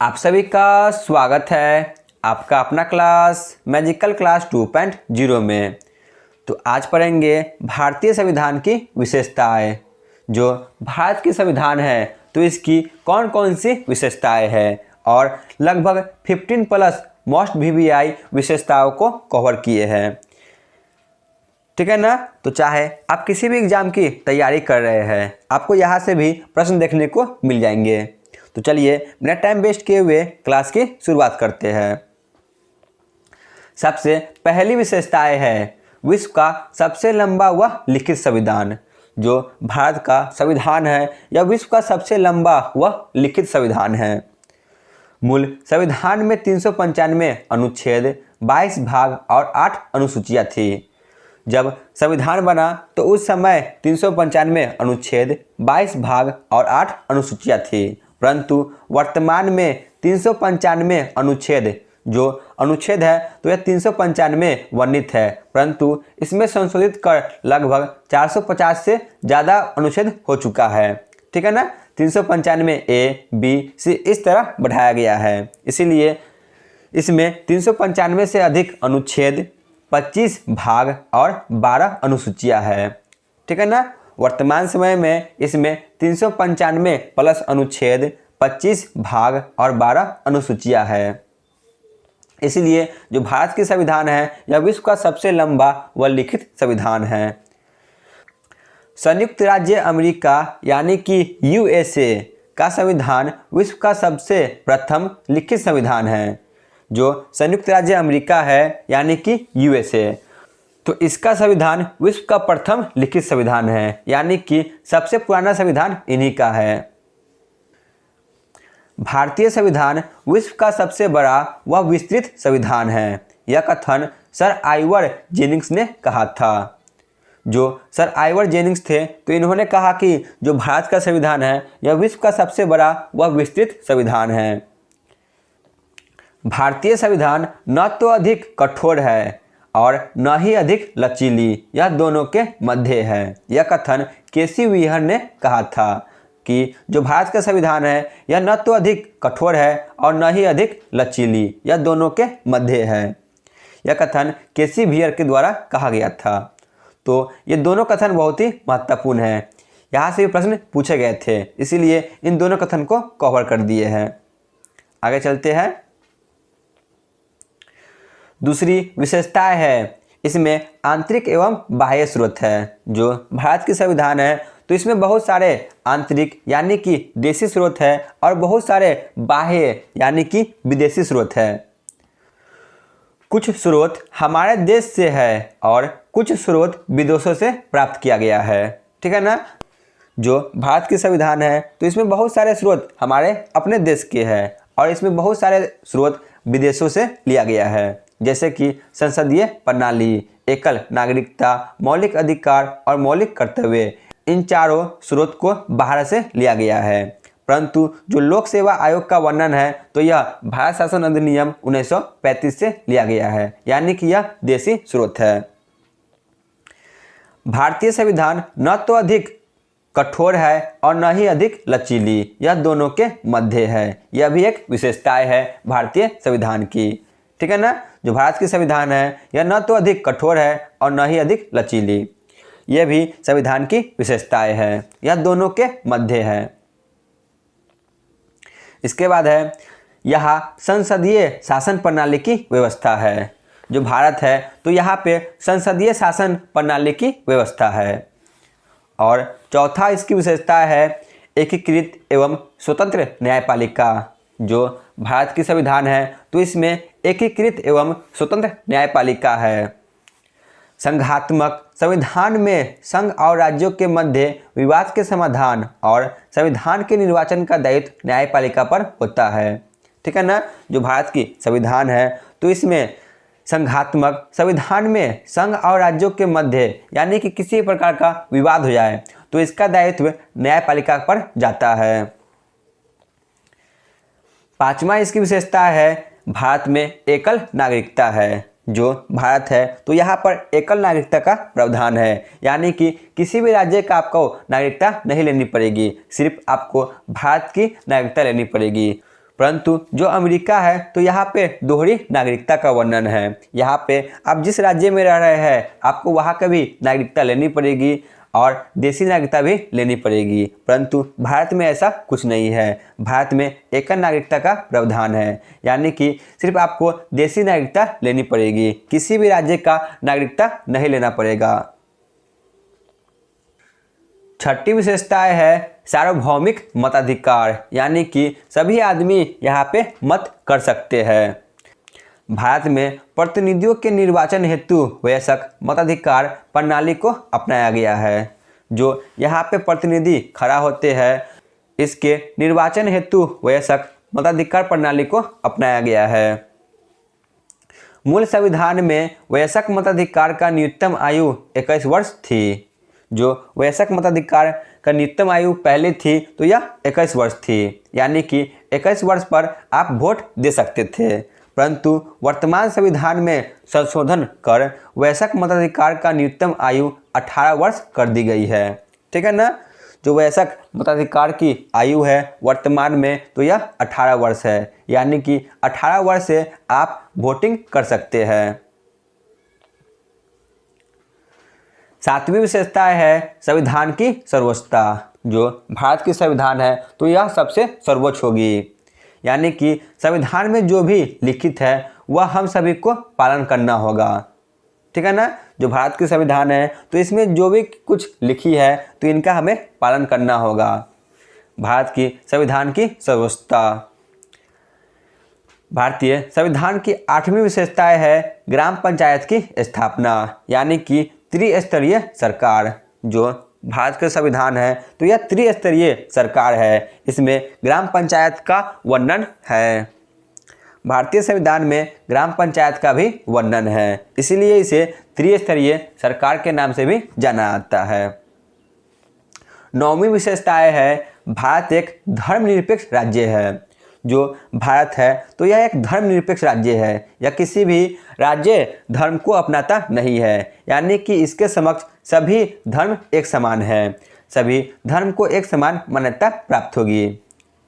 आप सभी का स्वागत है आपका अपना क्लास मैजिकल क्लास 2.0 में। तो आज पढ़ेंगे भारतीय संविधान की विशेषताएं। जो भारत की संविधान है तो इसकी कौन कौन सी विशेषताएं हैं और लगभग 15 प्लस मोस्ट वीवीआई विशेषताओं को कवर किए हैं। ठीक है ना। तो चाहे आप किसी भी एग्जाम की तैयारी कर रहे हैं, आपको यहाँ से भी प्रश्न देखने को मिल जाएंगे। तो चलिए बिना टाइम वेस्ट किए हुए क्लास की शुरुआत करते हैं। सबसे पहली विशेषताएं है विश्व का सबसे लंबा व लिखित संविधान। जो भारत का संविधान है यह विश्व का सबसे लंबा व लिखित संविधान है। मूल संविधान में 395 अनुच्छेद, 22 भाग और 8 अनुसूचियां थी। जब संविधान बना तो उस समय 395 अनुच्छेद, 22 भाग और 8 अनुसूचियां थी, परंतु वर्तमान में 395 अनुच्छेद जो अनुच्छेद है तो यह 395 वर्णित है, परंतु इसमें संशोधित कर लगभग 450 से ज़्यादा अनुच्छेद हो चुका है। ठीक है ना। 395 ए, बी, सी इस तरह बढ़ाया गया है। इसीलिए इसमें 395 से अधिक अनुच्छेद, 25 भाग और 12 अनुसूचियां हैं। ठीक है ना। वर्तमान समय में इसमें 395 प्लस अनुच्छेद, 25 भाग और 12 अनुसूचियां हैं। इसलिए जो भारत की संविधान है यह विश्व का सबसे लंबा व लिखित संविधान है। संयुक्त राज्य अमेरिका यानी कि यूएसए का संविधान विश्व का सबसे प्रथम लिखित संविधान है। जो संयुक्त राज्य अमेरिका है यानी कि यूएसए, तो इसका संविधान विश्व का प्रथम लिखित संविधान है, यानी कि सबसे पुराना संविधान इन्हीं का है। भारतीय संविधान विश्व का सबसे बड़ा व विस्तृत संविधान है। यह कथन सर आइवर जेनिंग्स ने कहा था। जो सर आइवर जेनिंग्स थे तो इन्होंने कहा कि जो भारत का संविधान है यह विश्व का सबसे बड़ा व विस्तृत संविधान है। भारतीय संविधान न तो अधिक कठोर है और न ही अधिक लचीली, यह दोनों के मध्य है। यह कथन केसी व्हीयर ने कहा था कि जो भारत का संविधान है यह न तो अधिक कठोर है और न ही अधिक लचीली, यह दोनों के मध्य है। यह कथन केसी व्हीयर के द्वारा कहा गया था। तो ये दोनों कथन बहुत ही महत्वपूर्ण हैं। यहाँ से भी प्रश्न पूछे गए थे, इसीलिए इन दोनों कथन को कवर कर दिए हैं। आगे चलते हैं। दूसरी विशेषता है इसमें आंतरिक एवं बाह्य स्रोत है। जो भारत की संविधान है तो इसमें बहुत सारे आंतरिक यानी कि देशी स्रोत है और बहुत सारे बाह्य यानी कि विदेशी स्रोत है। कुछ स्रोत हमारे देश से है और कुछ स्रोत विदेशों से प्राप्त किया गया है। ठीक है ना। जो भारत की संविधान है तो इसमें बहुत सारे स्रोत हमारे अपने देश के हैं और इसमें बहुत सारे स्रोत विदेशों से लिया गया है, जैसे कि संसदीय प्रणाली, एकल नागरिकता, मौलिक अधिकार और मौलिक कर्तव्य। इन चारों स्रोत को बाहर से लिया गया है, परंतु जो लोक सेवा आयोग का वर्णन है तो यह भारत शासन अधिनियम 1935 से लिया गया है, यानी कि यह देशी स्रोत है। भारतीय संविधान न तो अधिक कठोर है और न ही अधिक लचीली, यह दोनों के मध्य है। यह भी एक विशेषता है भारतीय संविधान की। ठीक है ना। जो भारत की संविधान है यह न तो अधिक कठोर है और न ही अधिक लचीली, यह भी संविधान की विशेषताएं हैं। यह दोनों के मध्य है। इसके बाद है यहाँ संसदीय शासन प्रणाली की व्यवस्था है। जो भारत है तो यहाँ पे संसदीय शासन प्रणाली की व्यवस्था है। और चौथा इसकी विशेषता है एकीकृत एवं स्वतंत्र न्यायपालिका। जो भारत की संविधान है तो इसमें एकीकृत एवं स्वतंत्र न्यायपालिका है। संघात्मक संविधान में संघ और राज्यों के मध्य विवाद के समाधान और संविधान के निर्वाचन का दायित्व न्यायपालिका पर होता है। ठीक है ना। जो भारत की संविधान है तो इसमें संघात्मक संविधान में संघ और राज्यों के मध्य यानी कि किसी प्रकार का विवाद हो जाए तो इसका दायित्व न्यायपालिका पर जाता है। पांचवा इसकी विशेषता है भारत में एकल नागरिकता है। जो भारत है तो यहाँ पर एकल नागरिकता का प्रावधान है, यानी कि किसी भी राज्य का आपको नागरिकता नहीं लेनी पड़ेगी, सिर्फ आपको भारत की नागरिकता लेनी पड़ेगी। परंतु जो अमेरिका है तो यहाँ पे दोहरी नागरिकता का वर्णन है। यहाँ पे आप जिस राज्य में रह रहे हैं आपको वहाँ का भी नागरिकता लेनी पड़ेगी और देसी नागरिकता भी लेनी पड़ेगी, परंतु भारत में ऐसा कुछ नहीं है। भारत में एकल नागरिकता का प्रावधान है, यानी कि सिर्फ आपको देसी नागरिकता लेनी पड़ेगी, किसी भी राज्य का नागरिकता नहीं लेना पड़ेगा। छठी विशेषता है सार्वभौमिक मताधिकार, यानी कि सभी आदमी यहाँ पे मत कर सकते हैं। भारत में प्रतिनिधियों के निर्वाचन हेतु वयस्क मताधिकार प्रणाली को अपनाया गया है। जो यहाँ पे प्रतिनिधि खड़ा होते हैं इसके निर्वाचन हेतु वयस्क मताधिकार प्रणाली को अपनाया गया है। मूल संविधान में वयस्क मताधिकार का न्यूनतम आयु 21 वर्ष थी। जो वयस्क मताधिकार का न्यूनतम आयु पहले थी तो यह 21 वर्ष थी, यानी कि 21 वर्ष पर आप वोट दे सकते थे, परंतु वर्तमान संविधान में संशोधन कर वयस्क मताधिकार का न्यूनतम आयु 18 वर्ष कर दी गई है। ठीक है ना। जो वयस्क मताधिकार की आयु है वर्तमान में तो यह 18 वर्ष है, यानी कि 18 वर्ष से आप वोटिंग कर सकते हैं। सातवीं विशेषता है संविधान की सर्वोच्चता। जो भारत की संविधान है तो यह सबसे सर्वोच्च होगी, यानी कि संविधान में जो भी लिखित है वह हम सभी को पालन करना होगा। ठीक है ना। जो भारत की संविधान है तो इसमें जो भी कुछ लिखी है तो इनका हमें पालन करना होगा। भारत की संविधान की सर्वोच्चता। भारतीय संविधान की 8वीं विशेषता है ग्राम पंचायत की स्थापना, यानी कि त्रिस्तरीय सरकार। जो भारत का संविधान है तो यह त्रिस्तरीय सरकार है, इसमें ग्राम पंचायत का वर्णन है। भारतीय संविधान में ग्राम पंचायत का भी वर्णन है, इसीलिए इसे त्रिस्तरीय सरकार के नाम से भी जाना जाता है। 9वीं विशेषता है भारत एक धर्मनिरपेक्ष राज्य है। जो भारत है तो यह एक धर्मनिरपेक्ष राज्य है, यह किसी भी राज्य धर्म को अपनाता नहीं है, यानी कि इसके समक्ष सभी धर्म एक समान है, सभी धर्म को एक समान मान्यता प्राप्त होगी।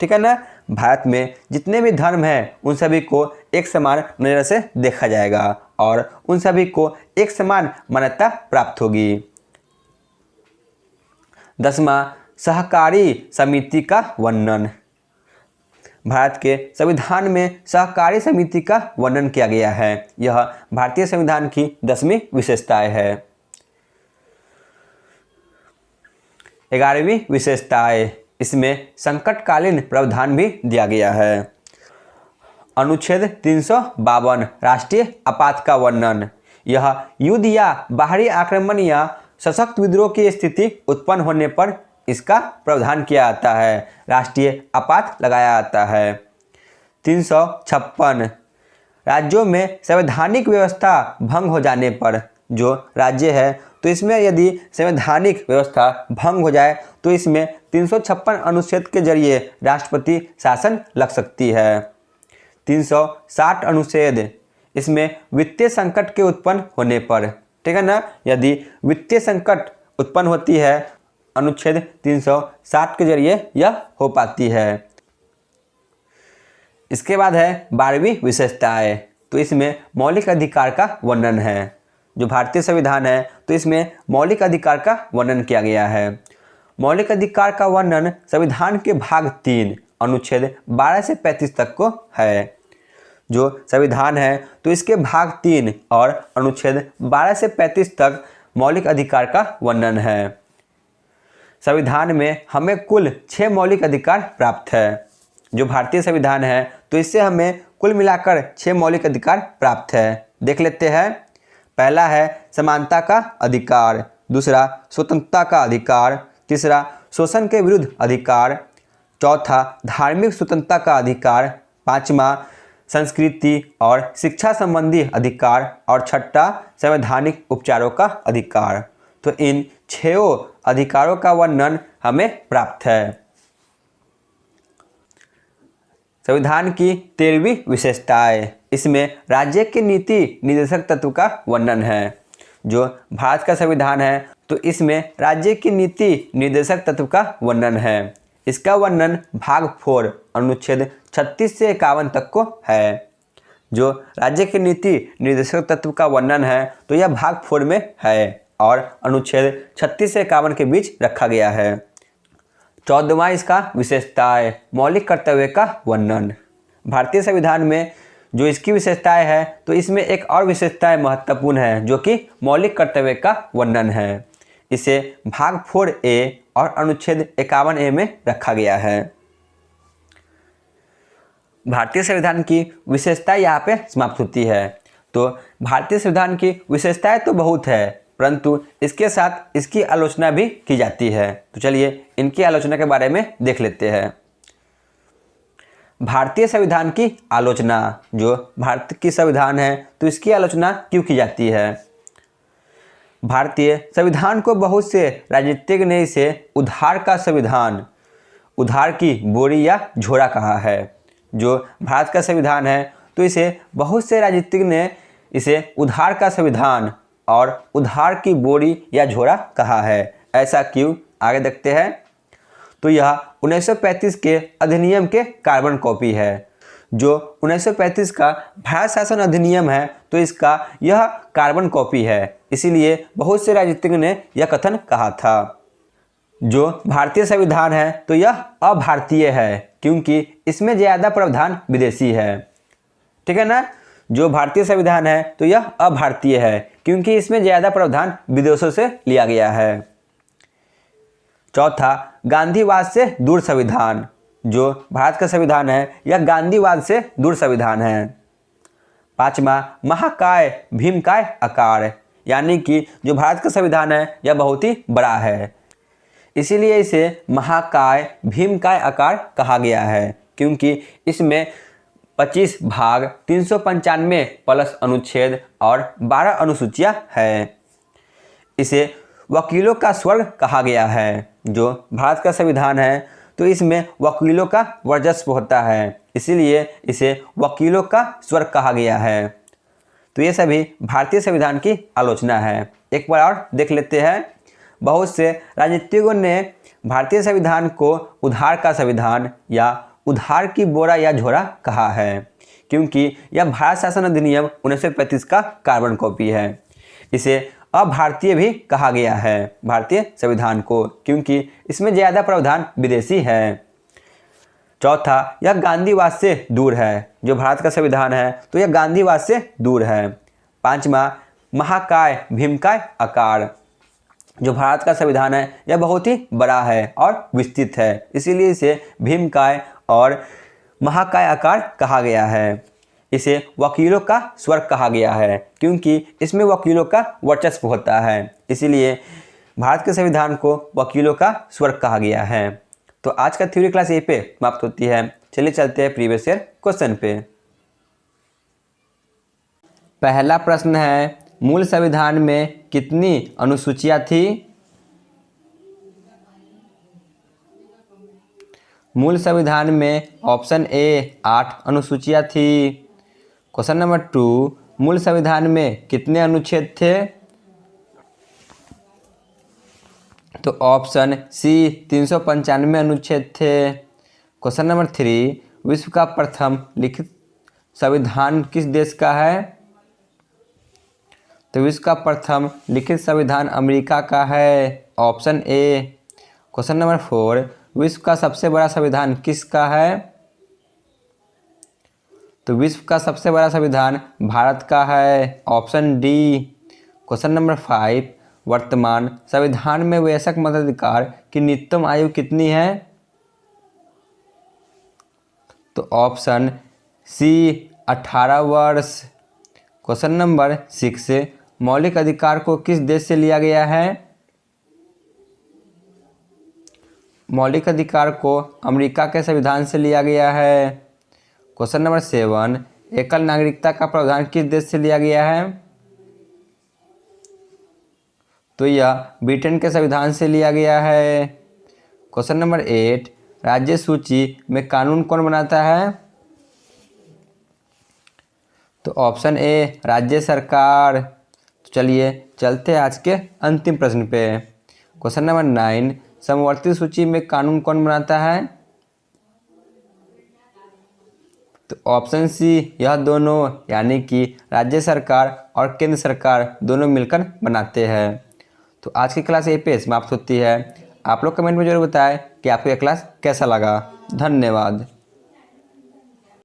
ठीक है ना। भारत में जितने भी धर्म हैं उन सभी को एक समान नज़र से देखा जाएगा और उन सभी को एक समान मान्यता प्राप्त होगी। 10वां सहकारी समिति का वर्णन। भारत के संविधान में सहकारी समिति का वर्णन किया गया है। यह भारतीय संविधान की 10वीं विशेषताएं है। 11वीं विशेषताएं, इसमें संकटकालीन प्रावधान भी दिया गया है। अनुच्छेद 352 राष्ट्रीय आपात का वर्णन। यह युद्ध या बाहरी आक्रमण या सशक्त विद्रोह की स्थिति उत्पन्न होने पर इसका प्रावधान किया जाता है, राष्ट्रीय आपात लगाया जाता है। 356 राज्यों में संवैधानिक व्यवस्था भंग हो जाने पर। जो राज्य है तो इसमें यदि संवैधानिक व्यवस्था भंग हो जाए तो इसमें 356 अनुच्छेद के जरिए राष्ट्रपति शासन लग सकती है। 360 अनुच्छेद, इसमें वित्तीय संकट के उत्पन्न होने पर। ठीक है ना। यदि वित्तीय संकट उत्पन्न होती है अनुच्छेद 360 के जरिए यह हो पाती है। इसके बाद है 12वीं विशेषताएं, तो इसमें मौलिक अधिकार का वर्णन है। जो भारतीय संविधान है तो इसमें मौलिक अधिकार का वर्णन किया गया है। मौलिक अधिकार का वर्णन संविधान के भाग 3 अनुच्छेद 12 से 35 तक को है। जो संविधान है तो इसके भाग 3 और अनुच्छेद 12 से 35 तक मौलिक अधिकार का वर्णन है। संविधान में हमें कुल 6 मौलिक अधिकार प्राप्त है। जो भारतीय संविधान है तो इससे हमें कुल मिलाकर 6 मौलिक अधिकार प्राप्त है। देख लेते हैं। पहला है समानता का अधिकार, दूसरा स्वतंत्रता का अधिकार, तीसरा शोषण के विरुद्ध अधिकार, चौथा धार्मिक स्वतंत्रता का अधिकार, पांचवा संस्कृति और शिक्षा संबंधी अधिकार और छठा संवैधानिक उपचारों का अधिकार। तो इन 6 अधिकारों का वर्णन हमें प्राप्त है। संविधान की 13वीं विशेषताएं, इसमें राज्य के नीति निर्देशक तत्व का वर्णन है। जो भारत का संविधान है तो इसमें राज्य की नीति निर्देशक तत्व का वर्णन है। इसका वर्णन भाग 4 अनुच्छेद 36 से 51 तक को है। जो राज्य की नीति निर्देशक तत्व का वर्णन है तो यह भाग 4 में है और अनुच्छेद 36 से 51 के बीच रखा गया है। 14वां इसका विशेषताएं, मौलिक कर्तव्य का वर्णन। भारतीय संविधान में जो इसकी विशेषताएं है तो इसमें एक और विशेषताएं महत्वपूर्ण है जो कि मौलिक कर्तव्य का वर्णन है। इसे भाग 4A और अनुच्छेद 51A में रखा गया है। भारतीय संविधान की विशेषता यहाँ पे समाप्त होती है। तो भारतीय संविधान की विशेषताएं तो बहुत है परंतु इसके साथ इसकी आलोचना भी की जाती है। तो चलिए इनकी आलोचना के बारे में देख लेते हैं। भारतीय संविधान की आलोचना, जो भारत की संविधान है तो इसकी आलोचना क्यों की जाती है। भारतीय संविधान को बहुत से राजनीतिज्ञ ने इसे उधार का संविधान, उधार की बोरी या झोरा कहा है। जो भारत का संविधान है तो इसे बहुत से राजनीतिज्ञ ने इसे उधार का संविधान और उधार की बोरी या झोरा कहा है। ऐसा क्यों, आगे देखते हैं। तो यह 1935 के अधिनियम के कार्बन कॉपी है। जो 1935 का भारत शासन अधिनियम है तो इसका यह कार्बन कॉपी है, इसीलिए बहुत से राजनीतिज्ञ ने यह कथन कहा था। जो भारतीय संविधान है तो यह अभारतीय है क्योंकि इसमें ज़्यादा प्रावधान विदेशी है। ठीक है ना। जो भारतीय संविधान है तो यह अभारतीय है क्योंकि इसमें ज़्यादा प्रावधान विदेशों से लिया गया है। चौथा, गांधीवाद से दूर संविधान। जो भारत का संविधान है यह गांधीवाद से दूर संविधान है। पांचवा, महाकाय भीमकाय आकार, यानी कि जो भारत का संविधान है यह बहुत ही बड़ा है, इसीलिए इसे महाकाय भीमकाय आकार कहा गया है क्योंकि इसमें 25 भाग 395 प्लस अनुच्छेद और 12 अनुसूचियां हैं। इसे वकीलों का स्वर्ग कहा गया है। जो भारत का संविधान है तो इसमें वकीलों का वर्चस्व होता है, इसीलिए इसे वकीलों का स्वर्ग कहा गया है। तो ये सभी भारतीय संविधान की आलोचना है। एक बार और देख लेते हैं। बहुत से राजनीतिज्ञों ने भारतीय संविधान को उधार का संविधान या उधार की बोरा या झोरा कहा है क्योंकि यह भारत शासन अधिनियम 1935 का कार्बन कॉपी है। इसे अभारतीय भी कहा गया है भारतीय संविधान को क्योंकि इसमें ज़्यादा प्रावधान विदेशी है। चौथा, यह गांधीवाद से दूर है। जो भारत का संविधान है तो यह गांधीवाद से दूर है। पांचवा, महाकाय भीमकाय आकार। जो भारत का संविधान है यह बहुत ही बड़ा है और विस्तृत है, इसीलिए इसे भीमकाय और महाकाय आकार कहा गया है। इसे वकीलों का स्वर्ग कहा गया है क्योंकि इसमें वकीलों का वर्चस्व होता है, इसीलिए भारत के संविधान को वकीलों का स्वर्ग कहा गया है। तो आज का थ्योरी क्लास यहीं पे समाप्त होती है। चलिए चलते हैं प्रीवियस ईयर क्वेश्चन पे। पहला प्रश्न है, मूल संविधान में कितनी अनुसूचियां थी। मूल संविधान में ऑप्शन ए 8 अनुसूचियां थी। क्वेश्चन नंबर 2, मूल संविधान में कितने अनुच्छेद थे। तो ऑप्शन सी 395 अनुच्छेद थे। क्वेश्चन नंबर 3, विश्व का प्रथम लिखित संविधान किस देश का है। तो विश्व का प्रथम लिखित संविधान अमेरिका का है, ऑप्शन ए। क्वेश्चन नंबर 4, विश्व का सबसे बड़ा संविधान किसका है। तो विश्व का सबसे बड़ा संविधान भारत का है, ऑप्शन डी। क्वेश्चन नंबर 5, वर्तमान संविधान में वयस्क मताधिकार की न्यूनतम आयु कितनी है। तो ऑप्शन सी 18 वर्ष। क्वेश्चन नंबर 6, मौलिक अधिकार को किस देश से लिया गया है। मौलिक अधिकार को अमेरिका के संविधान से लिया गया है। क्वेश्चन नंबर 7, एकल नागरिकता का प्रावधान किस देश से लिया गया है। तो यह ब्रिटेन के संविधान से लिया गया है। क्वेश्चन नंबर 8, राज्य सूची में कानून कौन बनाता है। तो ऑप्शन ए राज्य सरकार। तो चलिए चलते हैं आज के अंतिम प्रश्न पे। क्वेश्चन नंबर 9, समवर्ती सूची में कानून कौन बनाता है? तो ऑप्शन सी यह दोनों, यानी कि राज्य सरकार और केंद्र सरकार दोनों मिलकर बनाते हैं। तो आज की क्लास यहीं पे समाप्त होती है। आप लोग कमेंट में जरूर बताएं कि आपको यह क्लास कैसा लगा। धन्यवाद।